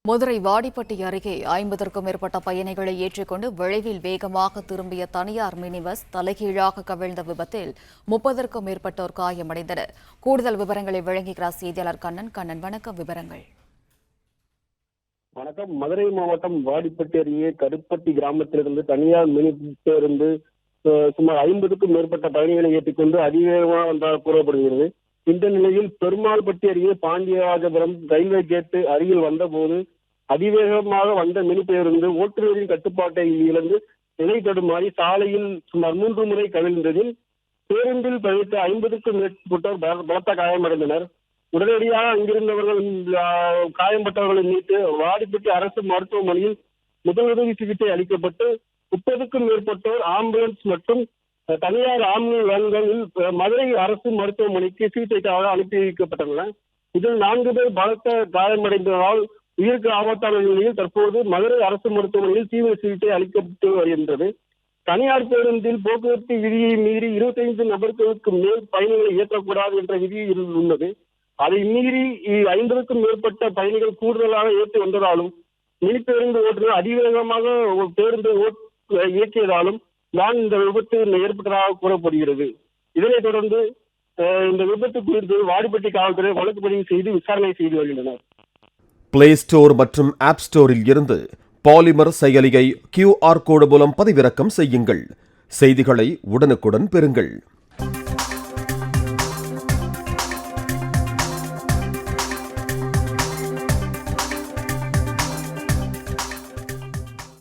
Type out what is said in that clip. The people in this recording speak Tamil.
மதுரை வாடிப்பட்டி அருகே 50க்கும் மேற்பட்ட பயணிகளை ஏற்றிக்கொண்டு விரைவில் வேகமாக திரும்பிய தனியார் மினி பஸ் தலைகீழாக கவிழ்ந்த விபத்தில் 30க்கும் மேற்பட்டோர் காயமடைந்தனர். கூடுதல் விவரங்களை வழங்குகிறார் செய்தியாளர் கண்ணன். வணக்கம், விவரங்கள். வணக்கம். மதுரை மாவட்டம் வாடிப்பட்டி அருகே கருப்பட்டி கிராமத்திலிருந்து தனியார் மினி பேருந்து சுமார் 50க்கும் மேற்பட்ட பயணிகளை ஏற்றிக்கொண்டு அதிவேகமாக வந்ததாக கூறப்படுகிறது. இந்த நிலையில் பெருமாள்பட்டி அருகே பாண்டியராஜபுரம் ரயில்வே கேட்டு அருகில் வந்தபோது அதிவேகமாக வந்த மினி பேருந்து ஓட்டுநரின் கட்டுப்பாட்டை இழந்து நிலை தடுமாறி சாலையில் சுமார் 3 முறை கவிழ்ந்ததில் பேருந்தில் பயணித்த 50க்கும் மேற்பட்டோர் பலத்த காயமடைந்தனர். உடனடியாக அங்கிருந்தவர்கள் காயம்பட்டவர்களை மீட்டு வாடிப்பட்டி அரசு மருத்துவமனையில் முதலுதவி சிகிச்சை அளிக்கப்பட்டு 30க்கும் மேற்பட்டோர் ஆம்புலன்ஸ் மற்றும் தனியார் ஆம்னி வேன்களில் மதுரை அரசு மருத்துவமனைக்கு சிகிச்சைக்காக அனுப்பி வைக்கப்பட்டனர். இதில் 4 பேர் பலத்த காயமடைந்ததால் உயிருக்கு ஆபத்தான நிலையில் தற்போது மதுரை அரசு மருத்துவமனையில் தீவிர சிகிச்சை அளிக்கப்பட்டு வருகின்றது. தனியார் பேருந்தில் போக்குவரத்து விதியை மீறி 25 நபர்களுக்கு மேல் பயணிகளை ஏற்றக்கூடாது என்ற விதி உள்ளது. அதை மீறி 50க்கும் மேற்பட்ட பயணிகள் கூடுதலாக ஏற்றி வந்ததாலும் மினி பேருந்து ஓட்டுநர் அதிவேகமாக பேருந்து இயக்கியதாலும் தான் இந்த விபத்து ஏற்பட்டதாக கூறப்படுகிறது. இதனைத் தொடர்ந்து இந்த விபத்து குறித்து வாடிப்பட்டி காவல்துறை வழக்கு பதிவு செய்து விசாரணை செய்து வருகின்றனர். பிளே ஸ்டோர் மற்றும் ஆப் ஸ்டோரில் இருந்து பாலிமர் செயலியை QR கோடு மூலம் பதிவிறக்கம் செய்யுங்கள். செய்திகளை உடனுக்குடன் பெறுங்கள்.